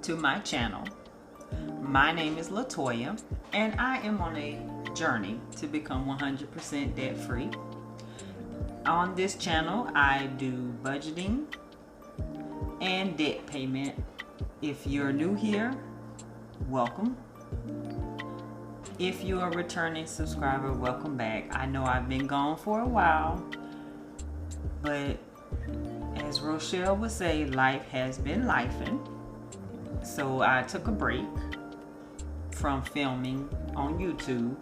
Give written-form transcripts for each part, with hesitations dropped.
to my channel. My name is LaToya, and I am on a journey to become 100% debt free. On this channel, I do budgeting and debt payment. If you're new here, welcome. If you're a returning subscriber, welcome back. I know I've been gone for a while, but as Rochelle would say, life has been lifing. So I took a break from filming on YouTube,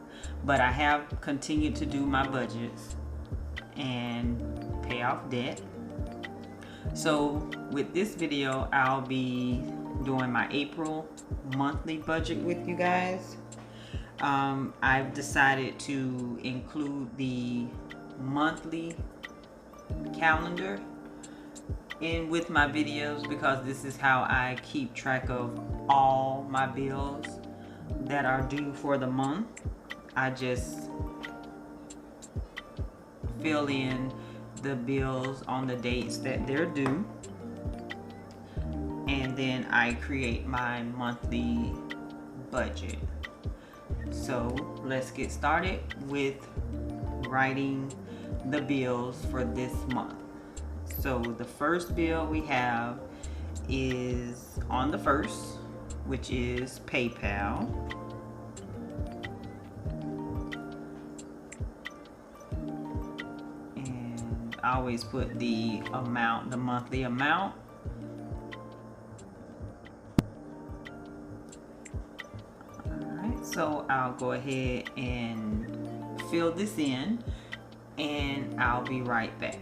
but I have continued to do my budgets and pay off debt. So with this video, I'll be doing my April monthly budget with you guys. I've decided to include the monthly calendar in with my videos because this is how I keep track of all my bills that are due for the month. I just fill in the bills on the dates that they're due, and then I create my monthly budget. So let's get started with writing the bills for this month. So the first bill we have is on the 1st, which is PayPal. And I always put the amount, the monthly amount. So I'll go ahead and fill this in, and I'll be right back.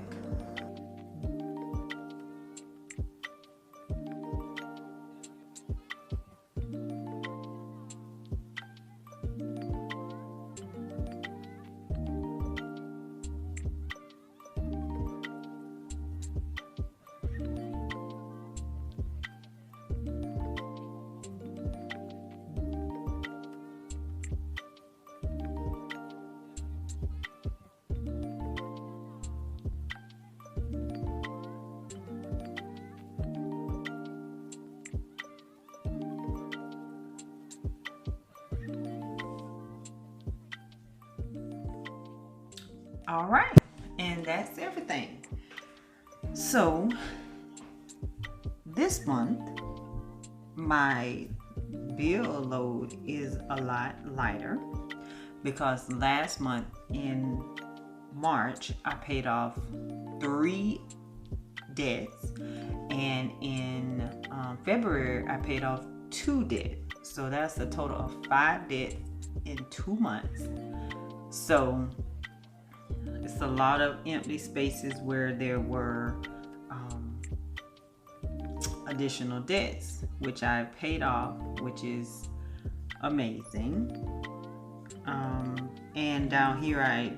All right, and that's everything. So this month, my bill load is a lot lighter because last month in March, I paid off 3 debts, and in February, I paid off 2 debts. So that's a total of 5 debts in 2 months. So it's a lot of empty spaces where there were additional debts, which I paid off, which is amazing. And down here I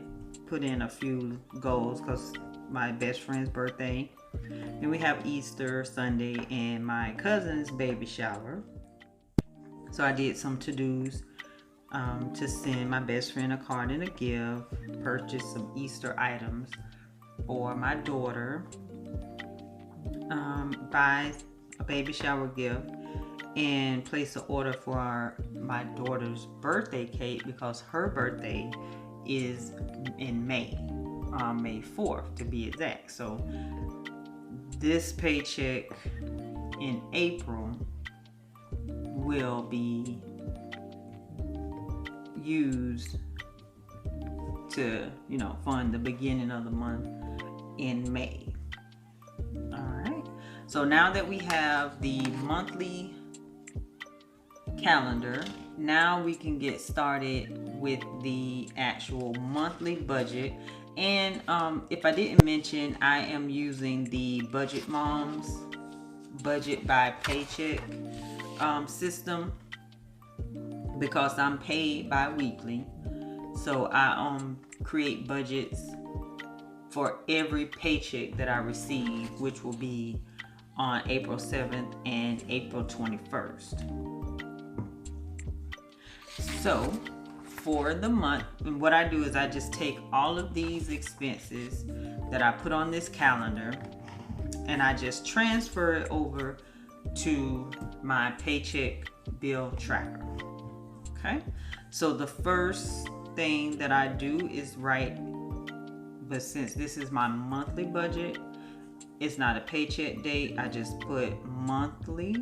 put in a few goals because my best friend's birthday, and we have Easter Sunday and my cousin's baby shower. So I did some to-dos to send my best friend a card and a gift, purchase some Easter items for my daughter, buy a baby shower gift, and place an order for my daughter's birthday cake because her birthday is in May 4th to be exact. So this paycheck in April will be used to, fund the beginning of the month in May. All right. So now that we have the monthly calendar, now we can get started with the actual monthly budget. And if I didn't mention, I am using the Budget Mom's Budget by Paycheck system because I'm paid bi-weekly. So I create budgets for every paycheck that I receive, which will be on April 7th and April 21st. So for the month, and what I do is I just take all of these expenses that I put on this calendar and I just transfer it over to my paycheck bill tracker. Okay, so the first thing that I do is write, but since this is my monthly budget, it's not a paycheck date, I just put monthly.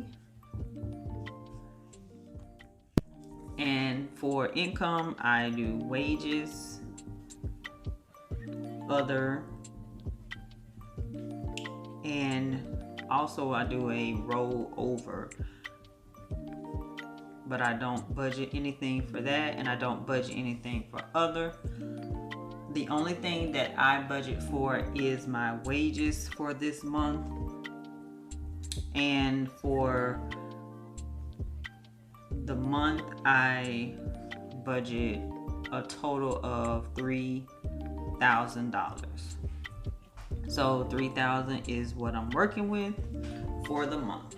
And for income, I do wages, other, and also I do a rollover, but I don't budget anything for that, and I don't budget anything for other. The only thing that I budget for is my wages for this month, and for the month I budget a total of $3,000. So $3,000 is what I'm working with for the month.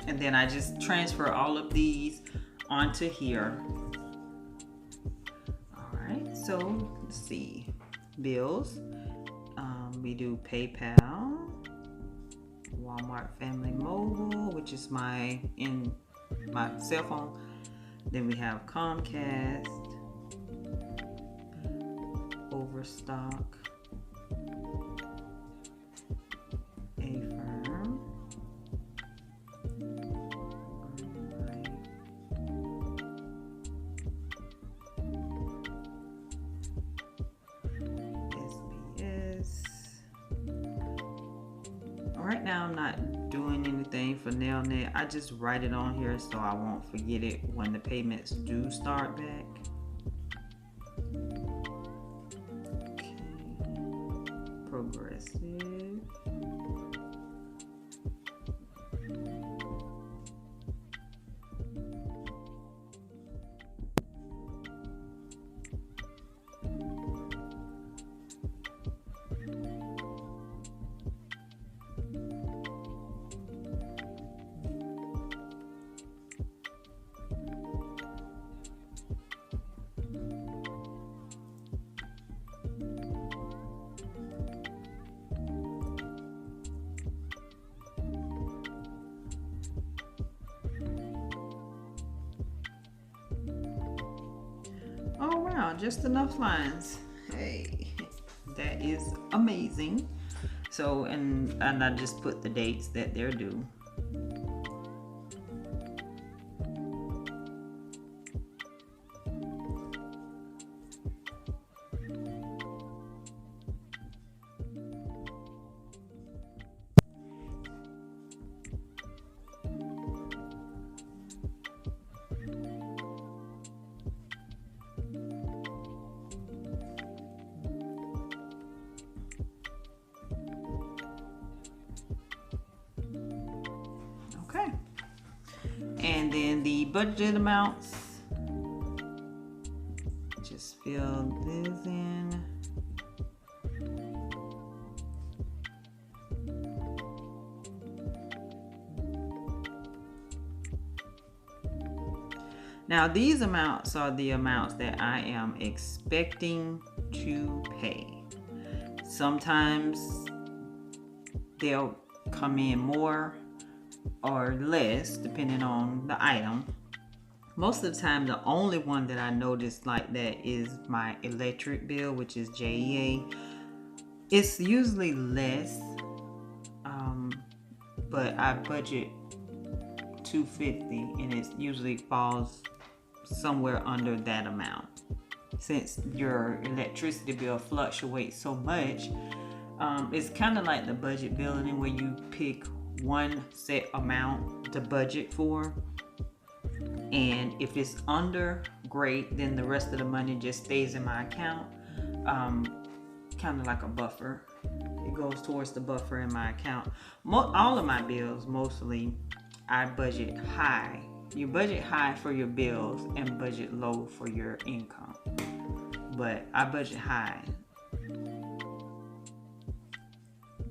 And then I just transfer all of these onto here. All right, so let's see. Bills. We do PayPal, Walmart Family Mobile, which is my cell phone. Then we have Comcast, Overstock, Affirm, SBS. Right now I'm not doing anything for NailNet. I just write it on here so I won't forget it when the payments do start back. Okay. Progressive. Oh wow, just enough lines. Hey, that is amazing. So, and I just put the dates that they're due. Okay. And then the budget amounts, just fill this in. Now these amounts are the amounts that I am expecting to pay. Sometimes they'll come in more or less depending on the item. Most of the time, the only one that I notice like that is my electric bill, which is JEA. It's usually less, but I budget $250 and it usually falls somewhere under that amount. Since your electricity bill fluctuates so much, it's kind of like the budget billing where you pick one set amount to budget for, and if it's under, great, then the rest of the money just stays in my account, kind of like a buffer. It goes towards the buffer in my account. All of my bills, mostly, I budget high. You budget high for your bills and budget low for your income, but I budget high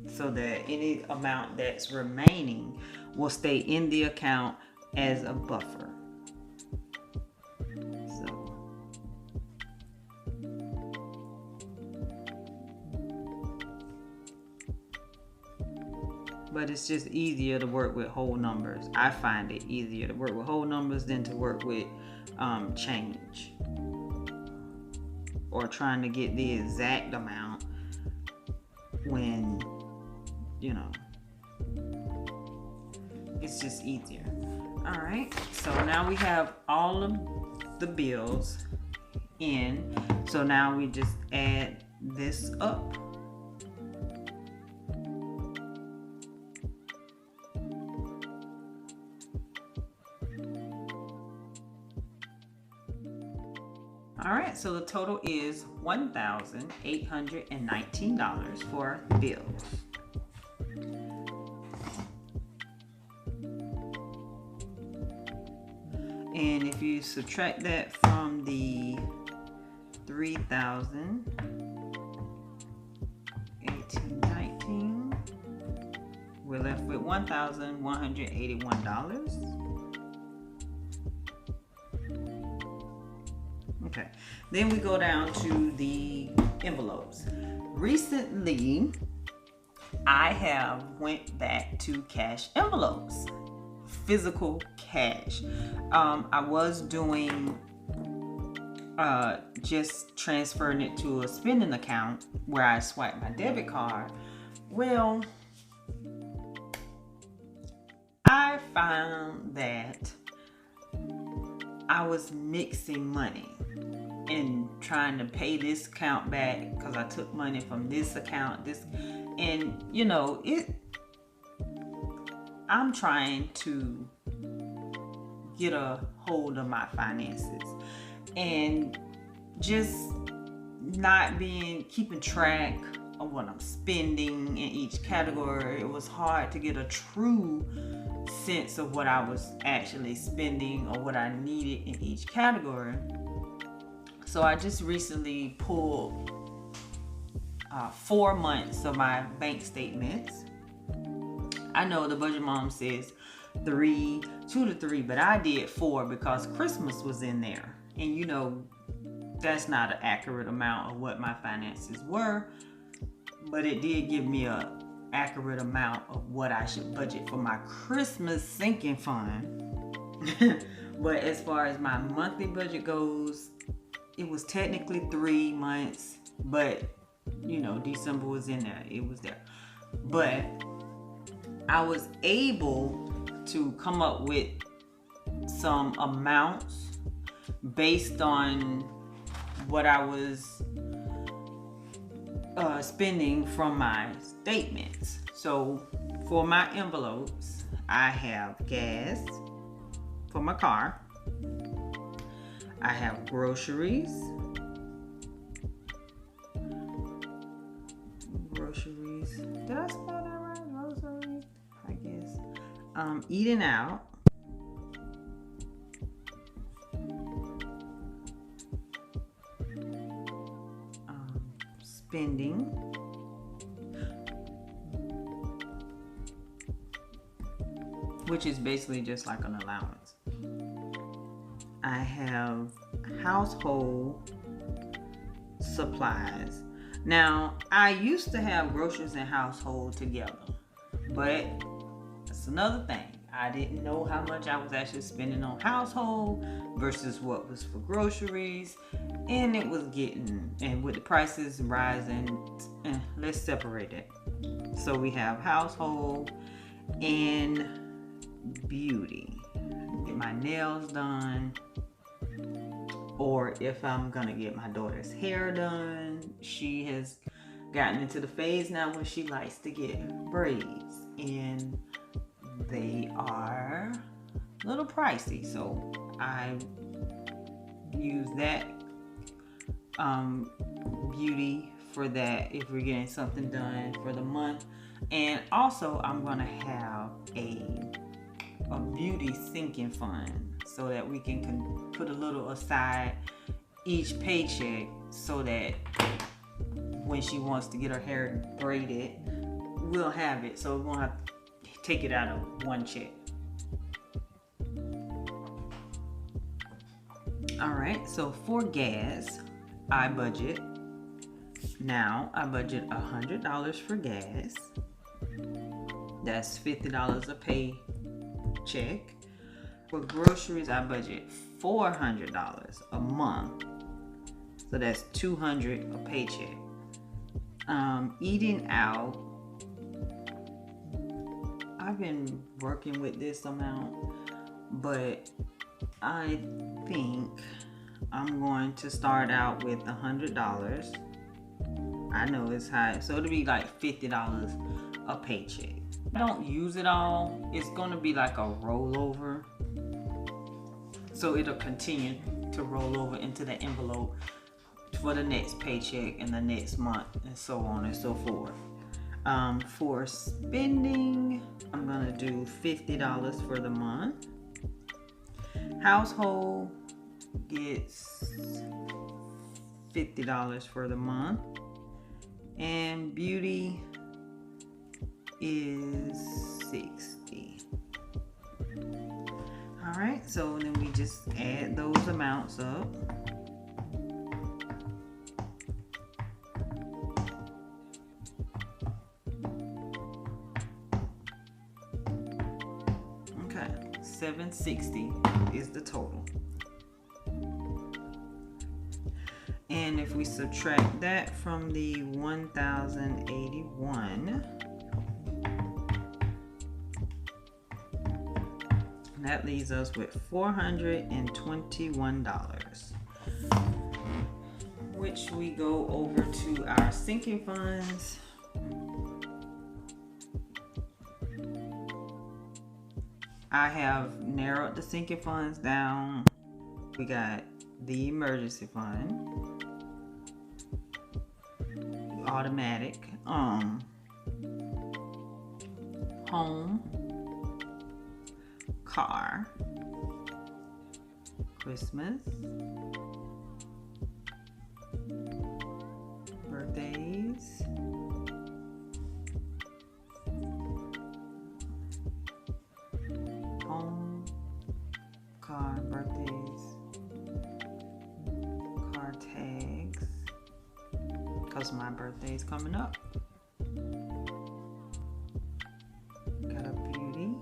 so that any amount that's remaining will stay in the account as a buffer. So, but it's just easier to work with whole numbers. I find it easier to work with whole numbers than to work with change or trying to get the exact amount when, you know, it's just easier. All right, so now we have all of the bills in. So now we just add this up. All right, so the total is $1,819 for bills. And if you subtract that from the 3,000, 1819, we're left with $1,181. Okay, then we go down to the envelopes. Recently, I have went back to cash envelopes, physical cash. I was doing just transferring it to a spending account where I swipe my debit card. Well, I found that I was mixing money and trying to pay this account back because I took money from this account, and you know, I'm trying to get a hold of my finances and just not keeping track of what I'm spending in each category. It was hard to get a true sense of what I was actually spending or what I needed in each category. So I just recently pulled 4 months of my bank statements. I know the Budget Mom says 2 to 3, but I did 4 because Christmas was in there. And you know, that's not an accurate amount of what my finances were, but it did give me a accurate amount of what I should budget for my Christmas sinking fund. But as far as my monthly budget goes, it was technically 3 months, but you know, December was in there. It was there. But I was able to come up with some amounts based on what I was spending from my statements. So for my envelopes, I have gas for my car. I have groceries. Did I spell that right? Groceries, I guess. Eating out. Spending. Which is basically just like an allowance. I have household supplies. Now, I used to have groceries and household together, but that's another thing. I didn't know how much I was actually spending on household versus what was for groceries, and it was and with the prices rising, let's separate it. So we have household and beauty. Get my nails done, or if I'm gonna get my daughter's hair done. She has gotten into the phase now where she likes to get braids, and they are a little pricey, so I use that beauty for that if we're getting something done for the month. And also I'm gonna have a beauty sinking fund so that we can put a little aside each paycheck so that when she wants to get her hair braided, we'll have it, so we won't have to take it out of one check. All right, so for gas, I budget $100 for gas. That's $50 a paycheck. For groceries, I budget $400 a month. So that's $200 a paycheck. Eating out, I've been working with this amount, but I think I'm going to start out with $100. I know it's high, so it'll be like $50 a paycheck. I don't use it all. It's going to be like a rollover. So it'll continue to roll over into the envelope for the next paycheck and the next month, and so on and so forth. For spending, I'm going to do $50 for the month. Household gets $50 for the month. And beauty is $60. Alright, so then we just add those amounts up. Okay, $760 is the total. And if we subtract that from the 1,081, that leaves us with $421, which we go over to our sinking funds. I have narrowed the sinking funds down. We got the emergency fund, automatic, home, car, Christmas, birthdays, home, car, birthdays, car tags, because my birthday is coming up. Got a beauty,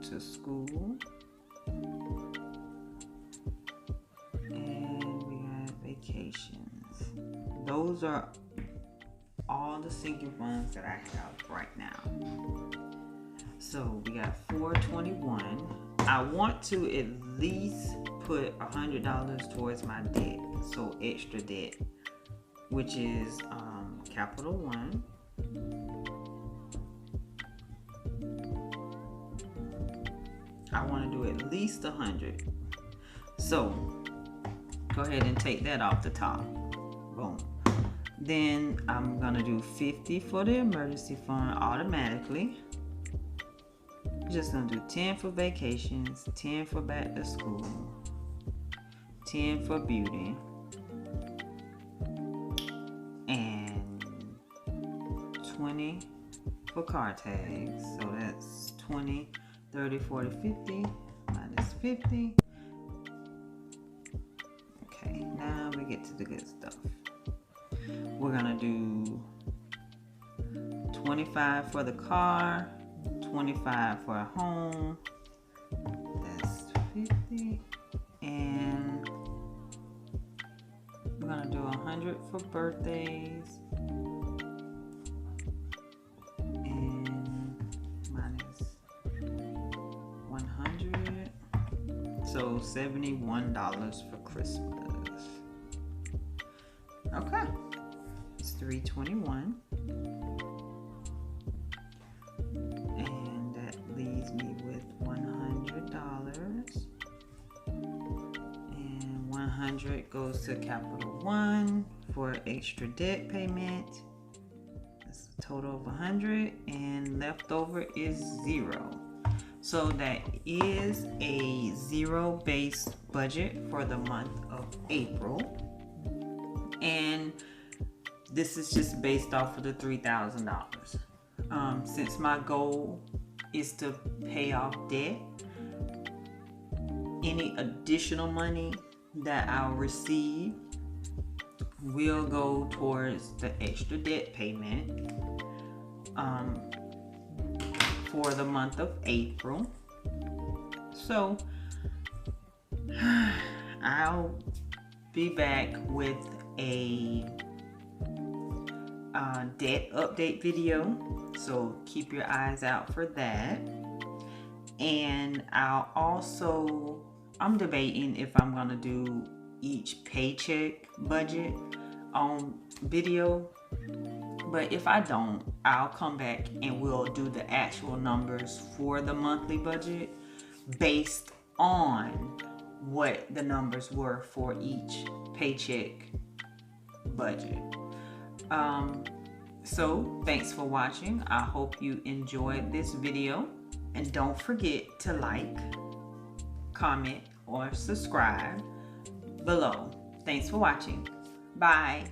to school, and we have vacations. Those are all the sinking funds that I have right now. So we got $421. I want to at least put $100 towards my debt, so extra debt, which is Capital One, I want to do at least 100. So go ahead and take that off the top. Boom. Then I'm gonna do 50 for the emergency fund automatically. Just gonna do 10 for vacations, 10 for back to school, 10 for beauty, and 20 for car tags. So that's 20, 30, 40, 50 minus 50. Okay, now we get to the good stuff. We're gonna do 25 for the car, 25 for a home, that's 50, and we're gonna do 100 for birthdays, and minus 100, so $71 for Christmas. Okay, it's $321. Leaves me with $100, and 100 goes to Capital One for extra debt payment. That's a total of 100, and leftover is 0. So that is a zero-based budget for the month of April, and this is just based off of the $3,000. Since my goal is to pay off debt, any additional money that I'll receive will go towards the extra debt payment. for the month of April. So I'll be back with a debt update video, so keep your eyes out for that. And I'm debating if I'm gonna do each paycheck budget on video, but if I don't, I'll come back and we'll do the actual numbers for the monthly budget based on what the numbers were for each paycheck budget. So thanks for watching. I hope you enjoyed this video, and don't forget to like, comment, or subscribe below. Thanks for watching. Bye.